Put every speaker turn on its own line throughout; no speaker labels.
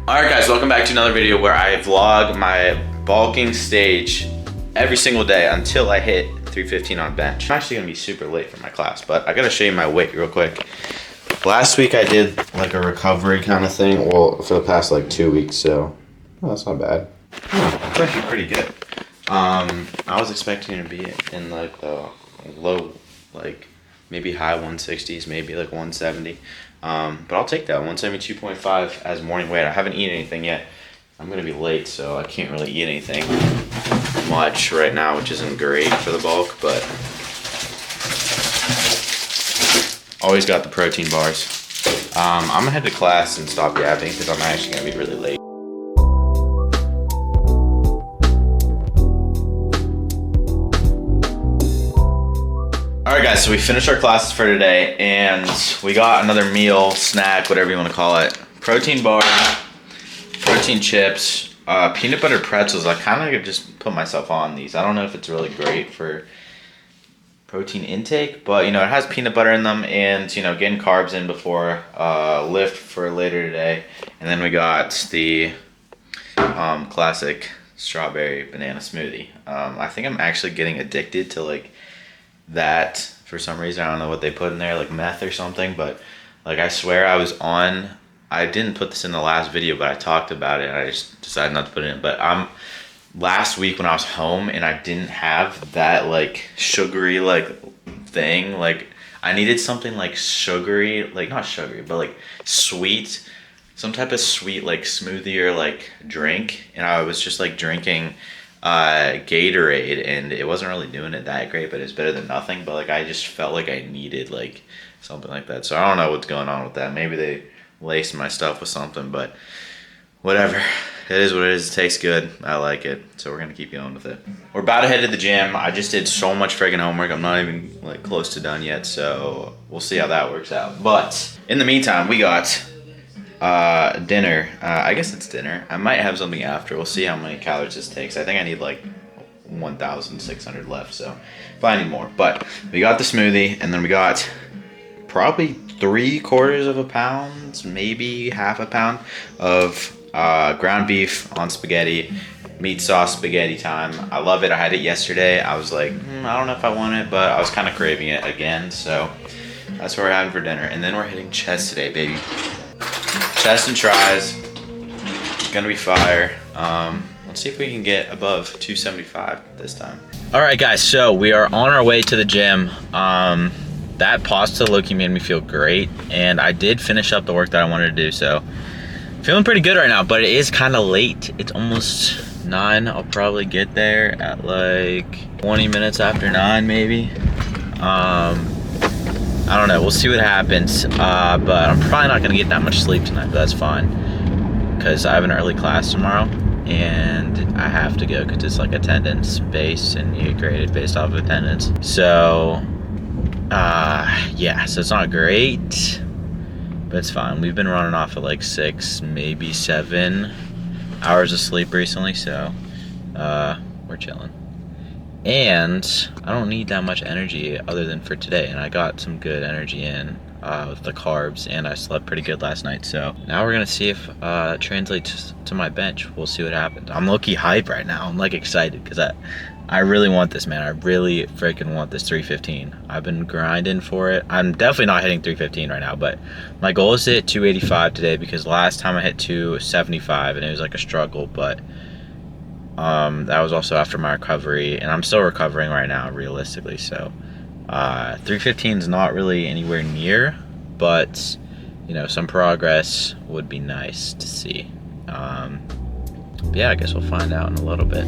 Alright guys, welcome back to another video where I vlog my bulking stage every single day until I hit 315 on bench. I'm actually gonna be super late for my class, but I gotta show you my weight real quick. Last week I did like a recovery kind of thing, well, for the past like 2 weeks, so that's not bad. It's actually pretty good. I was expecting to be in like the low, like maybe high 160s, maybe like 170. But I'll take that, 172.5 as morning weight. I haven't eaten anything yet. I'm gonna be late, so I can't really eat anything much right now, which isn't great for the bulk, but always got the protein bars. I'm gonna head to class and stop yapping because I'm actually gonna be really late. Alright guys, so we finished our classes for today and we got another meal, snack, whatever you want to call it. Protein bar, protein chips, peanut butter pretzels. I kind of just put myself on these. I don't know if it's really great for protein intake, but you know, it has peanut butter in them and you know, getting carbs in before lift for later today. And then we got the classic strawberry banana smoothie. I think I'm actually getting addicted to like that for some reason. I don't know what they put in there, like meth or something, but like I swear I didn't put this in the last video, but I talked about it and I just decided not to put it in. But last week when I was home and I didn't have that like sugary like thing, like I needed something like sugary, like not sugary, but like sweet, some type of sweet like smoothie or like drink, and I was just like drinking Gatorade and it wasn't really doing it that great, but it's better than nothing. But like I just felt like I needed like something like that, so I don't know what's going on with that. Maybe they laced my stuff with something, but whatever, it is what it is. It tastes good, I like it, so we're gonna keep going with it. We're about to head to the gym. I just did so much friggin' homework, I'm not even like close to done yet, so we'll see how that works out. But in the meantime, we got dinner. I guess it's dinner. I might have something after. We'll see how many calories this takes. I think I need like 1,600 left, so if I need more. But we got the smoothie, and then we got probably 3/4 of a pound, maybe half a pound of ground beef on spaghetti, meat sauce spaghetti time. I love it. I had it yesterday. I was like, I don't know if I want it, but I was kind of craving it again, so that's what we're having for dinner. And then we're hitting chest today, baby. Chest and tries, gonna be fire. Let's see if we can get above 275 this time. All right guys, so we are on our way to the gym. That pasta low-key made me feel great, and I did finish up the work that I wanted to do, so feeling pretty good right now, but it is kind of late. It's almost 9. I'll probably get there at like 20 minutes after 9 maybe. I don't know, we'll see what happens, but I'm probably not gonna get that much sleep tonight, but that's fine, because I have an early class tomorrow, and I have to go because it's like attendance based, and you get graded based off of attendance. So, yeah, so it's not great, but it's fine. We've been running off of like 6, maybe 7 hours of sleep recently, so we're chilling. And I don't need that much energy other than for today, and I got some good energy in with the carbs, and I slept pretty good last night. So now we're gonna see if that translates to my bench. We'll see what happens. I'm low-key hype right now. I'm like excited because I really want this, man. I really freaking want this 315. I've been grinding for it. I'm definitely not hitting 315 right now, but my goal is to hit 285 today, because last time I hit 275 and it was like a struggle, but that was also after my recovery, and I'm still recovering right now realistically, so 315 is not really anywhere near, but you know, some progress would be nice to see. But yeah, I guess we'll find out in a little bit.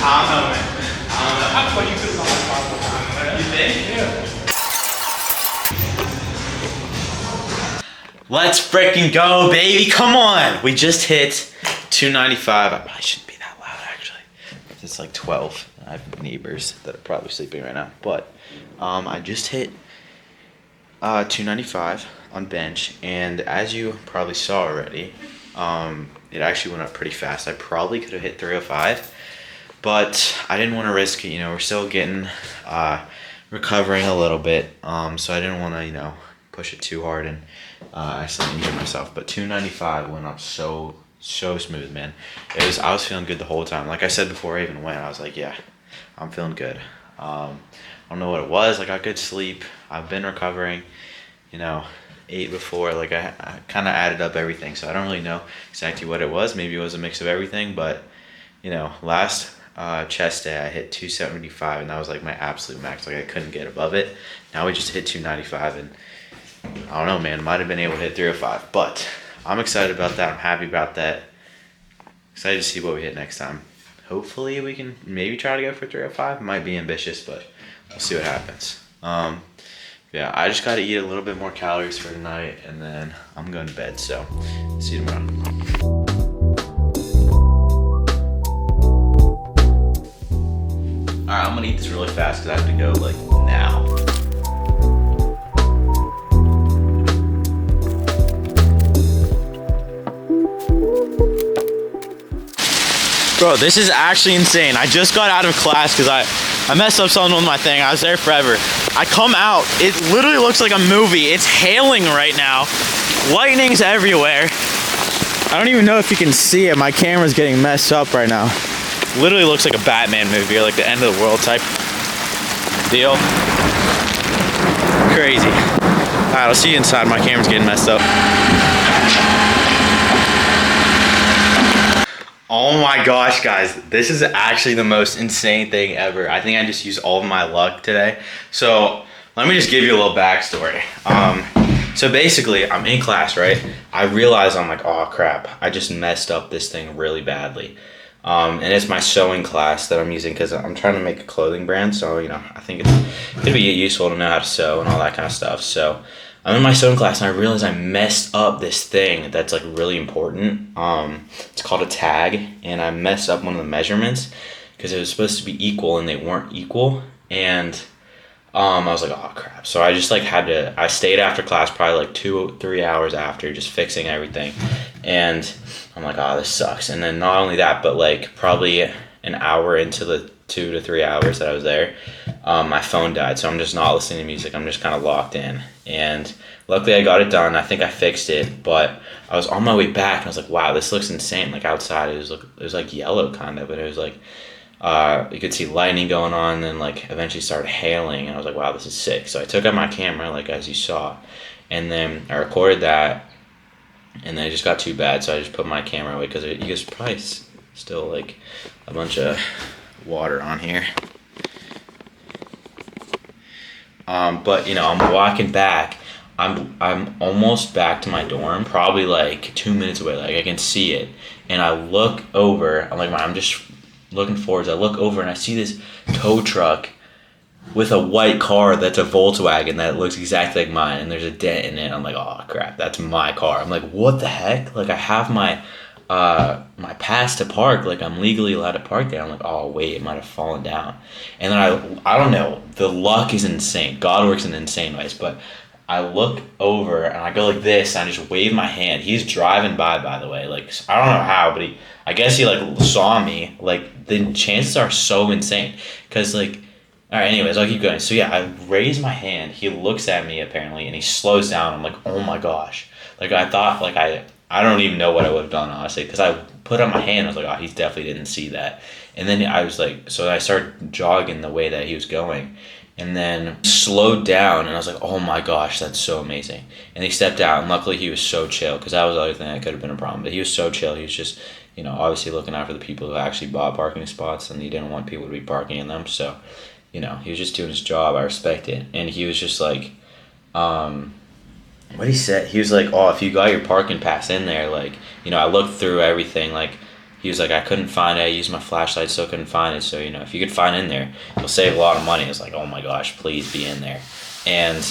I don't know, man. I don't know.
I thought you could have gone 5 more.
You think?
Yeah.
Let's freaking go, baby. Come on. We just hit 295. I probably shouldn't be that loud, actually. It's like 12. I have neighbors that are probably sleeping right now. But I just hit 295 on bench. And as you probably saw already, it actually went up pretty fast. I probably could have hit 305. But I didn't want to risk it. You know, we're still getting, recovering a little bit. So I didn't want to, you know, push it too hard and accidentally injure myself. But 295 went up so smooth, man. I was feeling good the whole time. Like I said before I even went, I was like, yeah, I'm feeling good. I don't know what it was. I got good sleep. I've been recovering, you know, ate before. Like I kind of added up everything, so I don't really know exactly what it was. Maybe it was a mix of everything, but you know, last chest day I hit 275, and that was like my absolute max. Like I couldn't get above it. Now we just hit 295, and I don't know, man. Might have been able to hit 305, but I'm excited about that. I'm happy about that. Excited to see what we hit next time. Hopefully we can maybe try to go for 305. Might be ambitious, but we'll see what happens. Yeah, I just got to eat a little bit more calories for tonight, and then I'm going to bed. So see you tomorrow. All right, I'm gonna eat this really fast because I have to go like now. Bro, this is actually insane. I just got out of class because I messed up something with my thing. I was there forever. I come out, it literally looks like a movie. It's hailing right now. Lightning's everywhere. I don't even know if you can see it. My camera's getting messed up right now. Literally looks like a Batman movie or like the end of the world type deal. Crazy. Alright, I'll see you inside. My camera's getting messed up. Oh my gosh, guys, this is actually the most insane thing ever. I think I just used all of my luck today. So let me just give you a little backstory. So basically, I'm in class, right? I realize I'm like, oh crap, I just messed up this thing really badly. And it's my sewing class that I'm using because I'm trying to make a clothing brand. So, you know, I think it's going to be useful to know how to sew and all that kind of stuff. So I'm in my sewing class and I realized I messed up this thing that's like really important. It's called a tag, and I messed up one of the measurements because it was supposed to be equal and they weren't equal. And I was like, oh crap. So I just like I stayed after class probably like 2-3 hours after, just fixing everything. And I'm like, oh, this sucks. And then not only that, but like probably an hour into the 2 to 3 hours that I was there, my phone died. So I'm just not listening to music. I'm just kind of locked in. And luckily I got it done. I think I fixed it, but I was on my way back and I was like, wow, this looks insane. Like outside it was like yellow kind of, but it was like, you could see lightning going on, and then like eventually started hailing, and I was like, wow, this is sick. So I took out my camera, like as you saw, and then I recorded that, and then it just got too bad, so I just put my camera away because you guys probably still like a bunch of water on here. But you know, I'm walking back. I'm almost back to my dorm, probably like 2 minutes away. Like I can see it, and I look over. I'm just looking forwards. I look over and I see this tow truck with a white car that's a Volkswagen that looks exactly like mine, and there's a dent in it. I'm like, oh crap, that's my car. I'm like, what the heck? Like I have my my pass to park. Like I'm legally allowed to park there. I'm like, oh wait, it might have fallen down. And then I don't know. The luck is insane. God works in insane ways. But I look over and I go like this, and I just wave my hand. He's driving by the way. Like I don't know how, but I guess he like saw me. Like the chances are so insane. Cause like, all right, anyways, I'll keep going. So yeah, I raise my hand. He looks at me apparently, and he slows down. I'm like, oh my gosh. Like I thought, like I don't even know what I would have done honestly, because I put up my hand. I was like, oh, he definitely didn't see that. And then I was like, so I started jogging the way that he was going, and then slowed down, and I was like, oh my gosh, that's so amazing. And he stepped out, and luckily he was so chill, because that was the other thing that could have been a problem. But he was so chill. He was just, you know, obviously looking out for the people who actually bought parking spots, and he didn't want people to be parking in them. So, you know, he was just doing his job. I respect it. And he was just like, what he said, he was like, oh, if you got your parking pass in there, like, you know, I looked through everything, like, he was like, I couldn't find it. I used my flashlight, still couldn't find it. So, you know, if you could find in there, you'll save a lot of money. It's like, oh my gosh, please be in there. And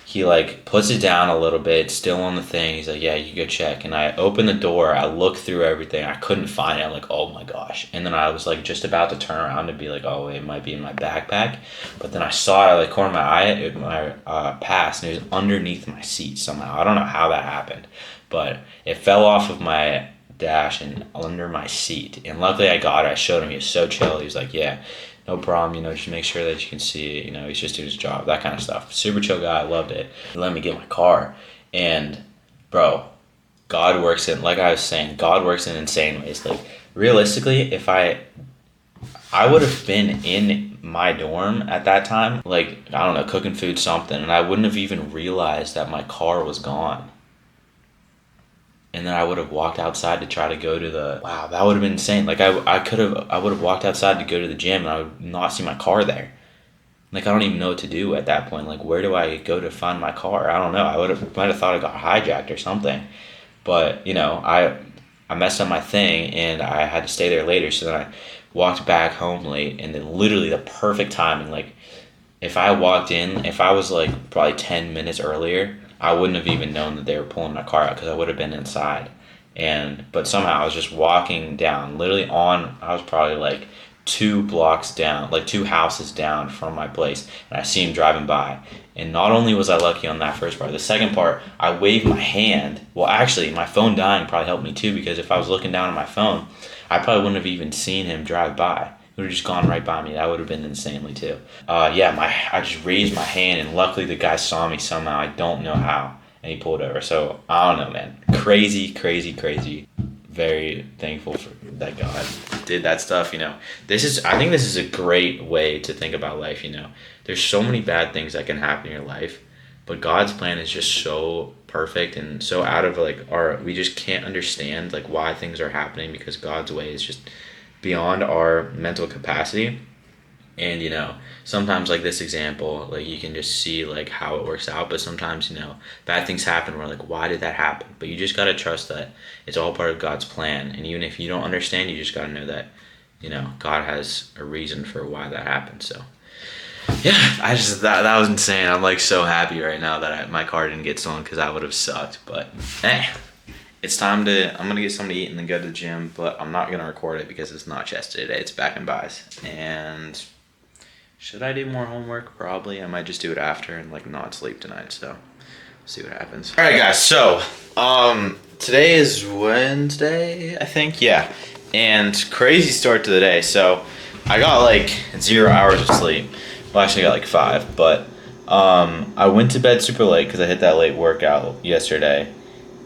he like puts it down a little bit, still on the thing. He's like, yeah, you go check. And I open the door, I look through everything, I couldn't find it. I'm like, oh my gosh. And then I was like just about to turn around and be like, oh, it might be in my backpack. But then I saw it, I like cornered my eye, it my pass, and it was underneath my seat somehow. I don't know how that happened, but it fell off of my dash and under my seat. And luckily I got it. I showed him. He was so chill. He was like, yeah, no problem, you know, just make sure that you can see it, you know, he's just doing his job, that kind of stuff. Super chill guy, I loved it. He let me get my car, and bro, God works in, like I was saying, God works in insane ways. Like, realistically, if I would have been in my dorm at that time, like, I don't know, cooking food, something, and I wouldn't have even realized that my car was gone. And then I would have walked outside to try to go to the, wow, that would have been insane. Like I would have walked outside to go to the gym, and I would not see my car there. Like, I don't even know what to do at that point. Like, where do I go to find my car? I don't know. Might have thought I got hijacked or something. But, you know, I messed up my thing, and I had to stay there later. So then I walked back home late, and then literally the perfect timing. Like, if I was like probably 10 minutes earlier, I wouldn't have even known that they were pulling my car out, because I would have been inside. But somehow I was just walking down, literally I was probably like 2 blocks down, like 2 houses down from my place, and I see him driving by. And not only was I lucky on that first part, the second part, I waved my hand. Well, actually, my phone dying probably helped me too, because if I was looking down at my phone, I probably wouldn't have even seen him drive by. Would have just gone right by me. That would have been insanely too. I just raised my hand, and luckily the guy saw me somehow. I don't know how, and he pulled over. So I don't know, man. Crazy, crazy, crazy. Very thankful for that God did that stuff. You know, I think this is a great way to think about life. You know, there's so many bad things that can happen in your life, but God's plan is just so perfect and so out of like we just can't understand like why things are happening, because God's way is just beyond our mental capacity. And, you know, sometimes like this example, like you can just see like how it works out, but sometimes, you know, bad things happen. We're like, why did that happen? But you just got to trust that it's all part of God's plan. And even if you don't understand, you just got to know that, you know, God has a reason for why that happened. So yeah, that was insane. I'm like so happy right now that my car didn't get stolen, because I would have sucked. But hey, I'm gonna get something to eat and then go to the gym, but I'm not gonna record it because it's not chest today, it's back and buys. And should I do more homework? Probably. I might just do it after and like not sleep tonight, so see what happens. All right, guys, so today is Wednesday, I think. Yeah, and crazy start to the day. So I got like 0 hours of sleep. Well, actually I got like 5, but I went to bed super late because I hit that late workout yesterday,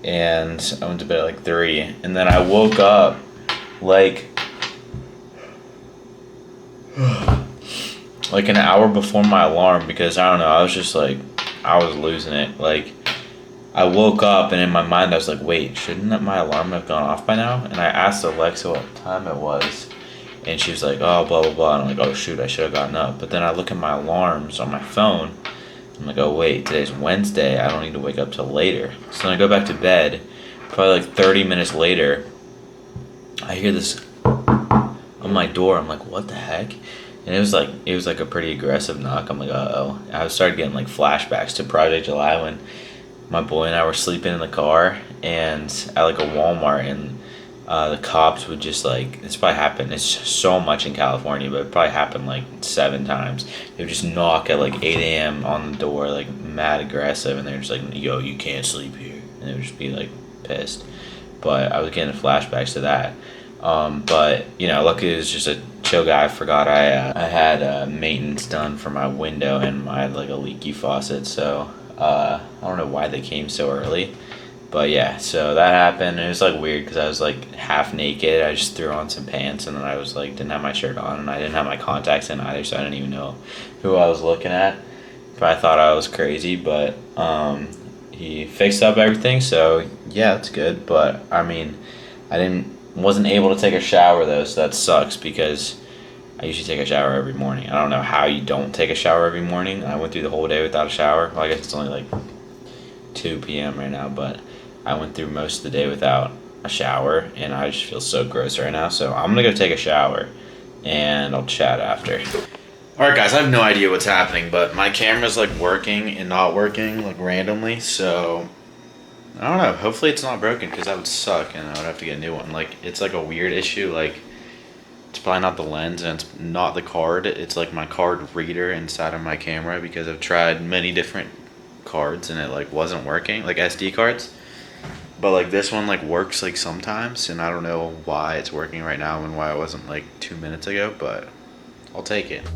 and I went to bed at like 3, and then I woke up like an hour before my alarm, because I don't know, I was just like, I was losing it. Like, I woke up and in my mind I was like, wait, shouldn't my alarm have gone off by now? And I asked Alexa what time it was, and she was like, oh, blah blah blah, and I'm like, oh shoot, I should have gotten up. But then I look at my alarms on my phone, I'm like, oh wait, today's Wednesday, I don't need to wake up till later. So then I go back to bed. Probably like 30 minutes later, I hear this on my door. I'm like, what the heck? And it was like a pretty aggressive knock. I'm like, uh-oh. I started getting like flashbacks to Project July, when my boy and I were sleeping in the car and at like a Walmart, and the cops would just like, it's probably happened, it's so much in California, but it probably happened like 7 times. They would just knock at like 8 a.m. on the door, like mad aggressive, and they're just like, yo, you can't sleep here. And they would just be like pissed. But I was getting flashbacks to that. But, you know, luckily it was just a chill guy. I forgot I had maintenance done for my window, and I had like a leaky faucet, so I don't know why they came so early. But yeah, so that happened, and it was like weird because I was like half naked. I just threw on some pants, and then I was like, didn't have my shirt on, and I didn't have my contacts in either, so I didn't even know who I was looking at. But I thought I was crazy, but he fixed up everything, so yeah, that's good. But I mean, wasn't able to take a shower though, so that sucks, because I usually take a shower every morning. I don't know how you don't take a shower every morning. I went through the whole day without a shower. Well, I guess it's only like 2 p.m. right now, but I went through most of the day without. a shower, and I just feel so gross right now. So I'm gonna go take a shower, and I'll chat after. All right, guys, I have no idea what's happening, but my camera's like working and not working like randomly. So I don't know. Hopefully it's not broken, because that would suck, and I would have to get a new one. Like, it's like a weird issue. Like, it's probably not the lens, and it's not the card. It's like my card reader inside of my camera, because I've tried many different cards and it like wasn't working, like SD cards. But like this one like works like sometimes, and I don't know why it's working right now and why it wasn't like 2 minutes ago, but I'll take it.